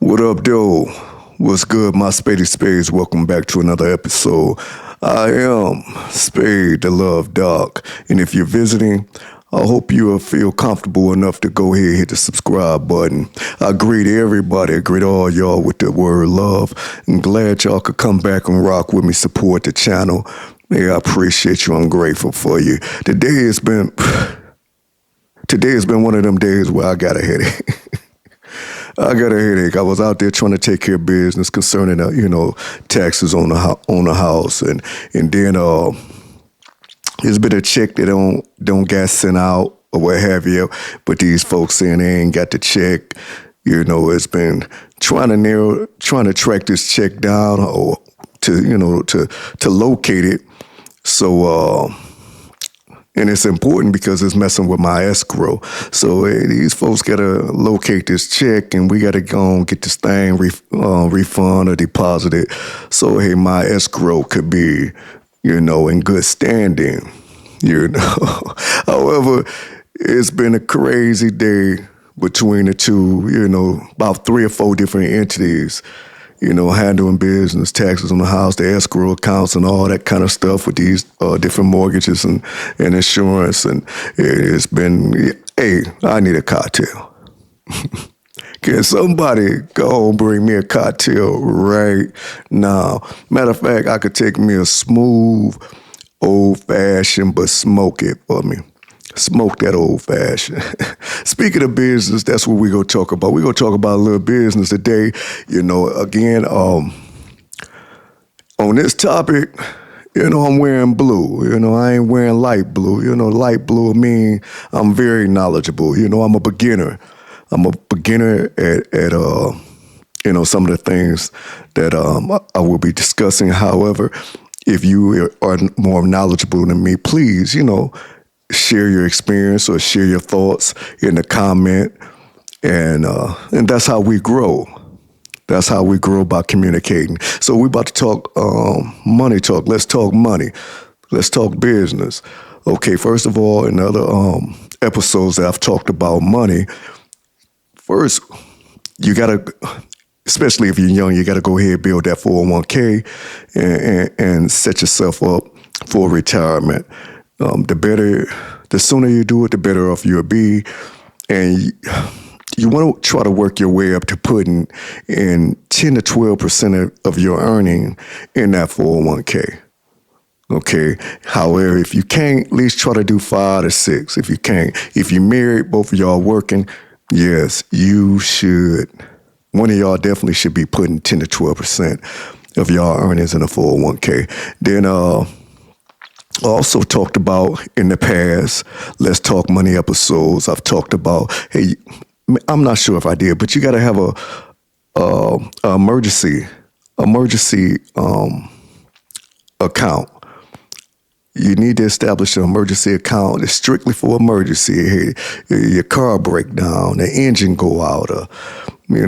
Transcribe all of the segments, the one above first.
What up, though? What's good, my Spady Spades? Welcome back to another episode. I am Spade, the Love Dog. And if you're visiting, I hope you will feel comfortable enough to go ahead and hit the subscribe button. I greet everybody, I greet all y'all with the word love. I'm glad y'all could come back and rock with me, support the channel. Yeah, I appreciate you. I'm grateful for you. Today has been one of them days where I got a headache. I got a headache. I was out there trying to take care of business concerning, taxes on the house, and then there's been a check that don't get sent out or what have you. But these folks saying they ain't got the check. It's been trying to track this check down or to locate it. So. And it's important because it's messing with my escrow. So these folks got to locate this check, and we got to go and get this thing refund or deposited. So, hey, my escrow could be, in good standing, However, it's been a crazy day between the two, about 3 or 4 different entities, handling business, taxes on the house, the escrow accounts, and all that kind of stuff with these different mortgages and insurance. And it's been, hey, I need a cocktail. Can somebody go and bring me a cocktail right now? Matter of fact, I could take me a smooth, old-fashioned, but smoke it for me. Smoke that old-fashioned. Speaking of business, that's what we're going to talk about. We're going to talk about a little business today. Again, on this topic, I'm wearing blue. I ain't wearing light blue. Light blue mean I'm very knowledgeable. I'm a beginner. I'm a beginner at some of the things that I will be discussing. However, if you are more knowledgeable than me, please, share your experience or share your thoughts in the comment. And that's how we grow. That's how we grow, by communicating. So we're about to talk money talk. Let's talk money. Let's talk business. Okay, first of all, in other episodes that I've talked about money, first, you got to, especially if you're young, you got to go ahead and build that 401k and set yourself up for retirement. The sooner you do it, the better off you'll be. And you want to try to work your way up to putting in 10 to 12% of your earning in that 401k. Okay. However, if you can't, at least try to do 5 to 6. If you can't, if you're married, both of y'all working, yes, you should. One of y'all definitely should be putting 10 to 12% of y'all earnings in a 401k. Then, also talked about in the past, Let's Talk Money episodes. I've talked about, hey, I'm not sure if I did, but you got to have a emergency account. You need to establish an emergency account. It's strictly for emergency. Hey, your car break down, the engine go out, or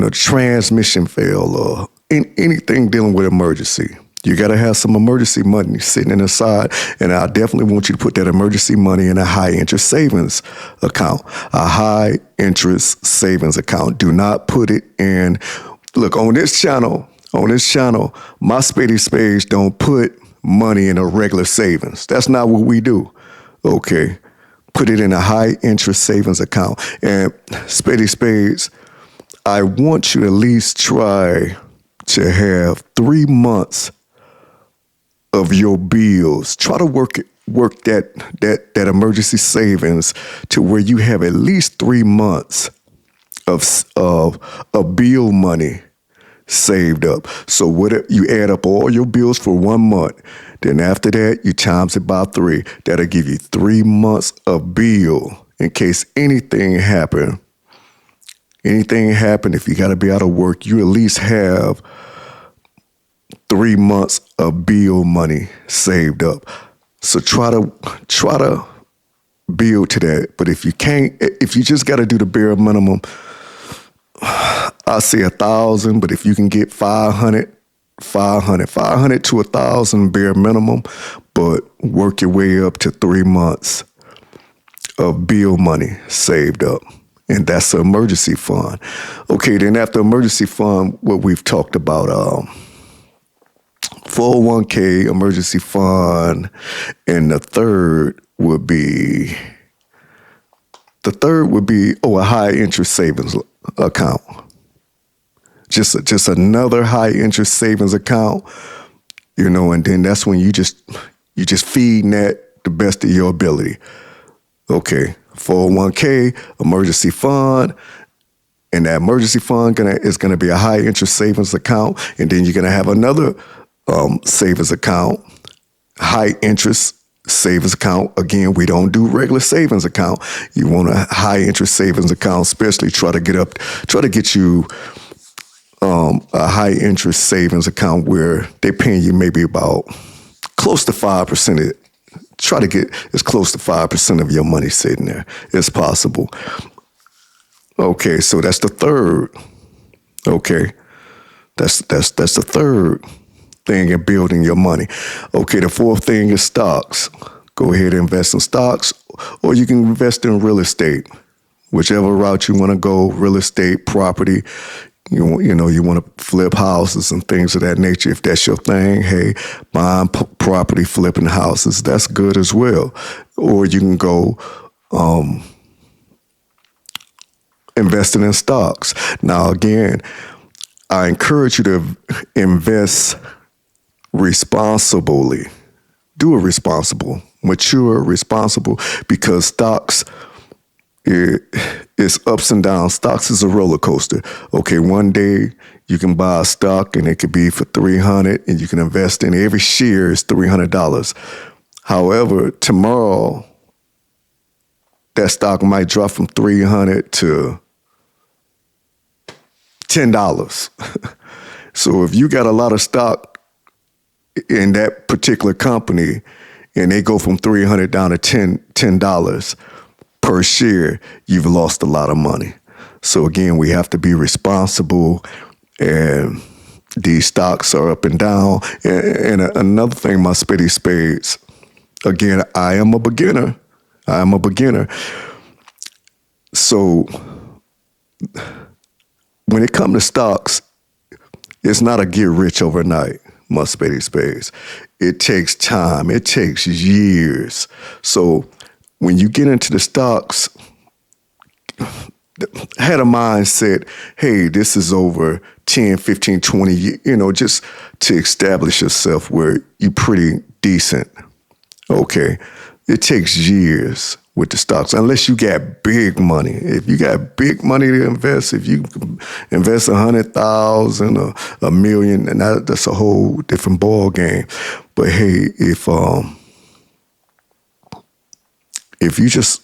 transmission fail, or anything dealing with emergency. You got to have some emergency money sitting in the side, and I definitely want you to put that emergency money in a high-interest savings account. A high-interest savings account. Do not put it in. Look, on this channel, my Spady Spades don't put money in a regular savings. That's not what we do. Okay, put it in a high-interest savings account. And Spady Spades, I want you to at least try to have 3 months of your bills. Try to work that emergency savings to where you have at least 3 months of bill money saved up. So what you add up all your bills for 1 month, then after that you times it by 3. That'll give you 3 months of bill in case anything happen. If you got to be out of work, you at least have 3 months of bill money saved up. So try to build to that. But if you can't, if you just got to do the bare minimum, I say 1,000. But if you can get 500 to 1,000 bare minimum, but work your way up to 3 months of bill money saved up. and that's an emergency fund. Okay, then after emergency fund, what we've talked about, 401k, emergency fund, and the third would be a high interest savings account. Just another high interest savings account, and then that's when you just feeding that the best of your ability. Okay, 401k, emergency fund, and that emergency fund is gonna be a high interest savings account, and then you're gonna have another savings account, high interest savings account. Again, we don't do regular savings account. You want a high interest savings account, especially try to get you a high interest savings account where they're paying you maybe about close to 5%. Try to get as close to 5% of your money sitting there as possible. Okay, so that's the third. Okay, that's the third thing in building your money. Okay, the fourth thing is stocks. Go ahead and invest in stocks, or you can invest in real estate. Whichever route you want to go, real estate, property. You want to flip houses and things of that nature. If that's your thing, hey, buying property, flipping houses, that's good as well. Or you can go investing in stocks. Now, again, I encourage you to invest responsibly. Do it responsible, mature, responsible, because stocks, it's ups and downs. Stocks is a roller coaster. Okay, one day you can buy a stock and it could be for $300 and you can invest in it. Every share is $300. However, tomorrow that stock might drop from $300 to $10. So if you got a lot of stock in that particular company and they go from $300 down to $10 per share, you've lost a lot of money. So again, we have to be responsible, and these stocks are up and down. And another thing, my spitty spades, again, I am a beginner. So when it comes to stocks, it's not a get rich overnight, my spitty spades. It takes time. It takes years. So when you get into the stocks, had a mindset, hey, this is over 10, 15, 20 years, just to establish yourself where you're pretty decent. Okay. It takes years with the stocks, unless you got big money. If you got big money to invest, if you invest 100,000 or $1 million, and that's a whole different ball game. But hey, if you just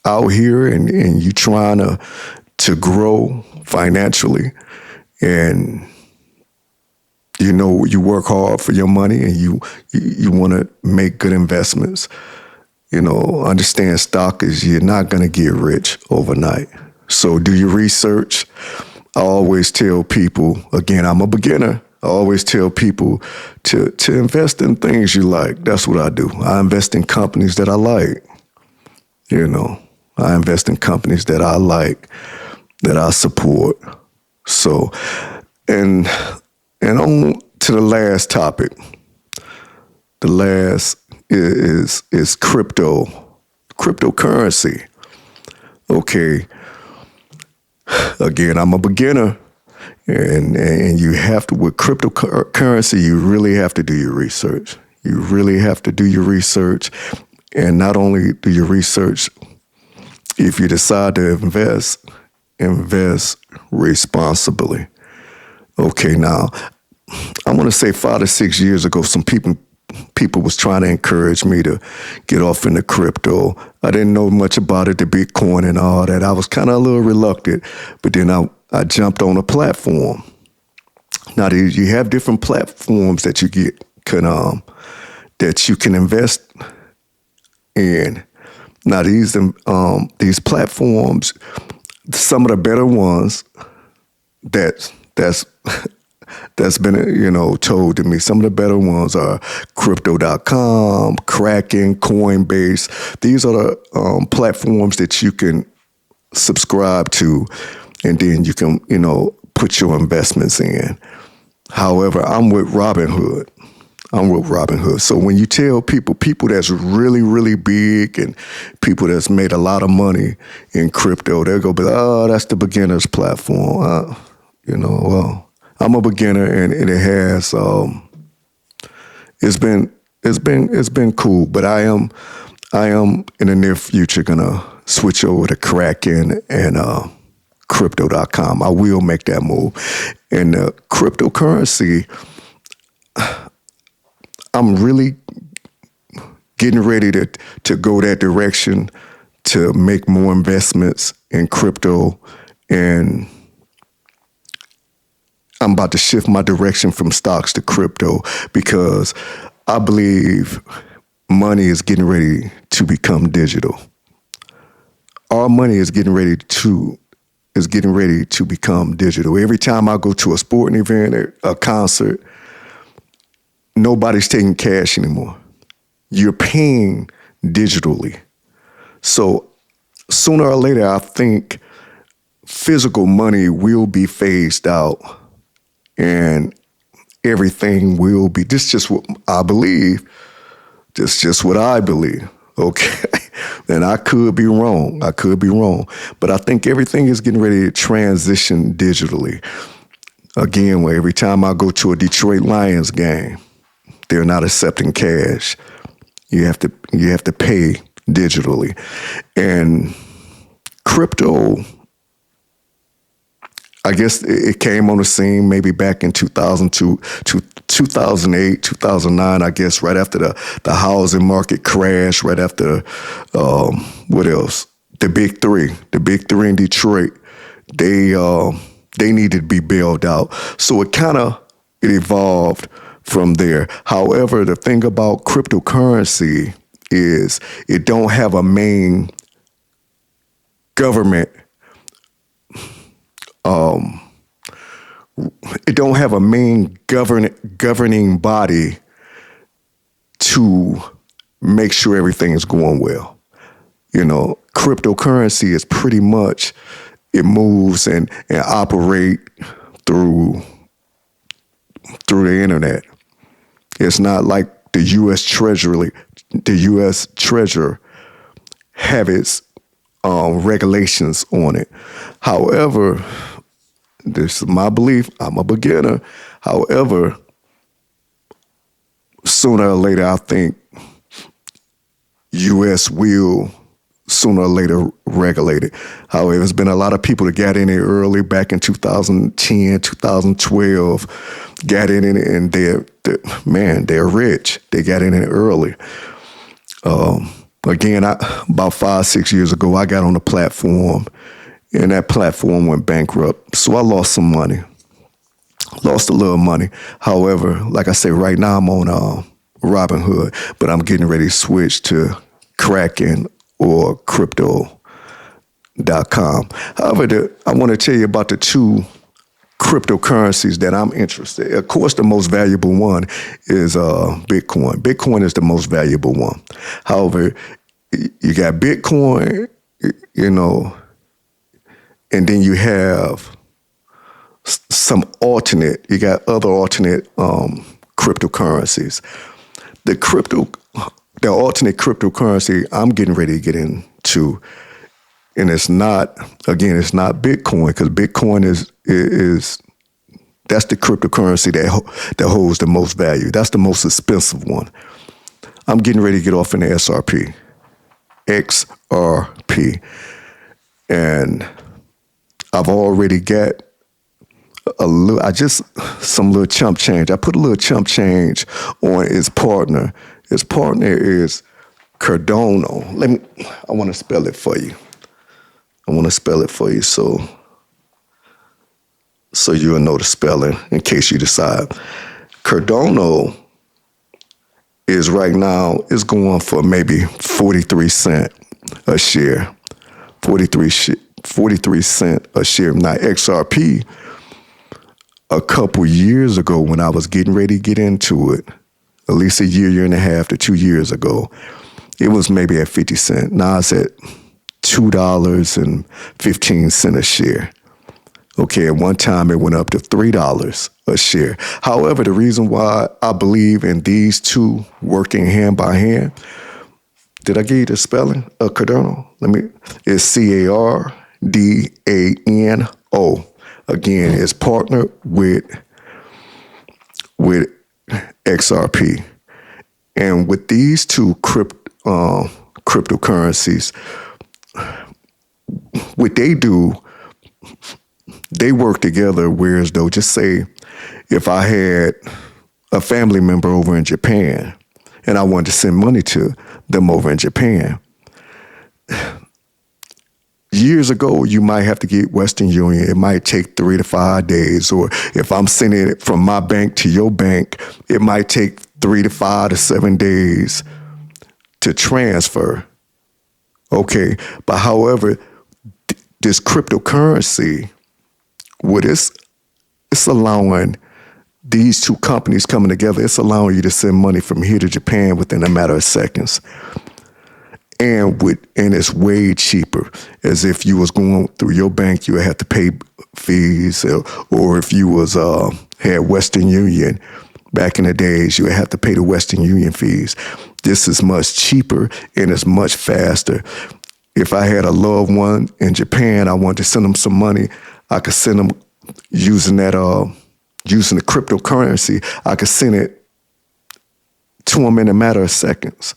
out here and you trying to grow financially, and you work hard for your money, and you want to make good investments, understand stock is, you're not going to get rich overnight. So do your research. I always tell people, again, I'm a beginner. I always tell people to invest in things you like. That's what I do. I invest in companies that I like. I invest in companies that I like, that I support. So, and on to the last topic. The last is cryptocurrency. Okay. Again, I'm a beginner, and you have to, with cryptocurrency, you really have to do your research. You really have to do your research. And not only do your research, if you decide to invest responsibly. Okay, now, I want to say 5 to 6 years ago, some people was trying to encourage me to get off into crypto. I didn't know much about it, the Bitcoin and all that. I was kind of a little reluctant, but then I jumped on a platform. Now, you have different platforms that you can invest in. Now, these platforms, some of the better ones that's been told to me, some of the better ones are Crypto.com, Kraken, Coinbase. These are the platforms that you can subscribe to, and then you can, put your investments in. However, I'm with Robinhood. So when you tell people that's really, really big and people that's made a lot of money in crypto, they'll go, oh, that's the beginner's platform. Well, I'm a beginner, and it has, it's been cool, but I am in the near future gonna switch over to Kraken and crypto.com. I will make that move. And cryptocurrency, I'm really getting ready to go that direction, to make more investments in crypto, and I'm about to shift my direction from stocks to crypto, because I believe money is getting ready to become digital. Our money is getting ready to become digital. Every time I go to a sporting event, a concert, nobody's taking cash anymore. You're paying digitally. So sooner or later, I think physical money will be phased out, and everything will be. This is just what I believe. This is just what I believe. Okay. And I could be wrong. But I think everything is getting ready to transition digitally. Again, where every time I go to a Detroit Lions game, they're not accepting cash. You have to pay digitally. And crypto, I guess it came on the scene maybe back in 2002, 2008, 2009, I guess, right after the housing market crash, right after, what else? The Big Three in Detroit, they needed to be bailed out. So it evolved from there. However, the thing about cryptocurrency is it don't have a main government. It don't have a main governing body to make sure everything is going well. Cryptocurrency is pretty much, it moves and operate through the internet. It's not like the U.S. Treasury. The U.S. Treasurer have its regulations on it. However, this is my belief. I'm a beginner. However, sooner or later, I think U.S. will sooner or later regulate it. However, there's been a lot of people that got in there early, back in 2010, 2012, got in it, and they're rich. They got in it early. Again, about 5-6 years ago, I got on the platform, and that platform went bankrupt. So I lost some money, lost a little money. However, like I said, right now I'm on Robinhood, but I'm getting ready to switch to Kraken or crypto.com. However, I want to tell you about the two cryptocurrencies that I'm interested in. Of course, the most valuable one is Bitcoin. Bitcoin is the most valuable one. However, you got Bitcoin, and then you have some you got other alternate cryptocurrencies. The alternate cryptocurrency I'm getting ready to get into, and it's not Bitcoin, because Bitcoin is that's the cryptocurrency that holds the most value. That's the most expensive one. I'm getting ready to get off in the XRP, and I've already got some little chump change. I put a little chump change on its partner. Its partner is Cardano. I want to spell it for you. So you'll know the spelling in case you decide. Cardano is right now is going for maybe 43 cents a share. 43 cents a share. Now XRP, a couple years ago when I was getting ready to get into it, at least a year and a half to 2 years ago, it was maybe at 50 cents. Now it's at $2.15 a share. Okay, at one time it went up to $3 a share. However, the reason why I believe in these two working hand by hand, did I give you the spelling of Cardano? It's Cardano. Again, it's partnered with XRP. And with these two cryptocurrencies, what they do, they work together. Whereas though, just say if I had a family member over in Japan and I wanted to send money to them over in Japan, years ago, you might have to get Western Union. It might take 3 to 5 days. Or if I'm sending it from my bank to your bank, it might take 3 to 5 to 7 days to transfer. Okay. But however, this cryptocurrency, what it's allowing these two companies coming together, it's allowing you to send money from here to Japan within a matter of seconds. And it's way cheaper. As if you was going through your bank, you would have to pay fees, or if you was had Western Union back in the days, you would have to pay the Western Union fees. This is much cheaper and it's much faster. If I had a loved one in Japan, I wanted to send them some money, I could send them using the cryptocurrency. I could send it to them in a matter of seconds.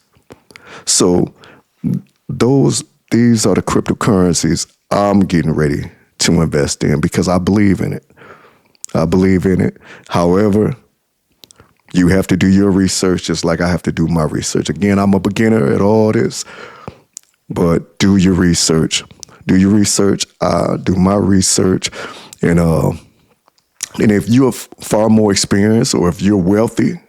So these are the cryptocurrencies I'm getting ready to invest in because I believe in it. I believe in it. However, you have to do your research just like I have to do my research. Again, I'm a beginner at all this, but do your research. Do your research. I do my research. And if you're far more experienced or if you're wealthy,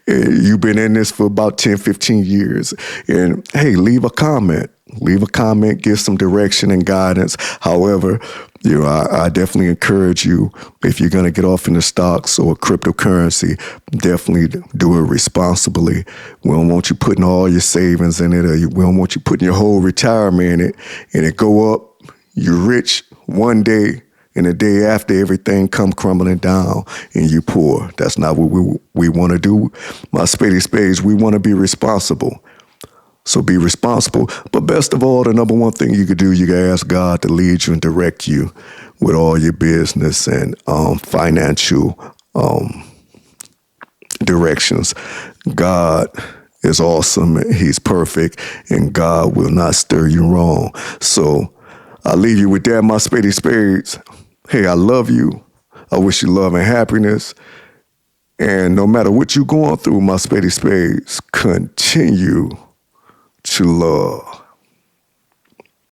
you've been in this for about 10, 15 years. And hey, leave a comment. Leave a comment, give some direction and guidance. However, I definitely encourage you, if you're going to get off into stocks or cryptocurrency, definitely do it responsibly. We don't want you putting all your savings in it, or we don't want you putting your whole retirement in it, and it go up. You're rich one day, and the day after, everything come crumbling down and you poor. That's not what we want to do. My spades, we want to be responsible. So be responsible. But best of all, the number one thing you could do, you can ask God to lead you and direct you with all your business and financial directions. God is awesome. He's perfect, and God will not stir you wrong. So I leave you with that, my spades. Hey, I love you. I wish you love and happiness. And no matter what you're going through, my spades, continue to love.